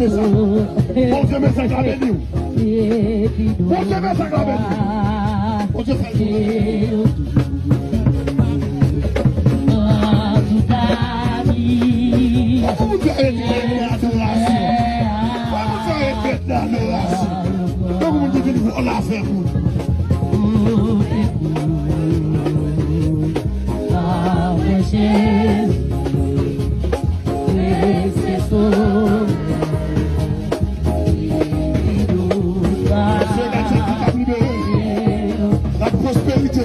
ça. Bon Dieu, mais ça grave nous. Bon Dieu, mais ça grave nous. Bon Dieu, ça grave. Vous avez une adoration. Vous avez une adoration. Donc vous devez vous en faire. La prospérité.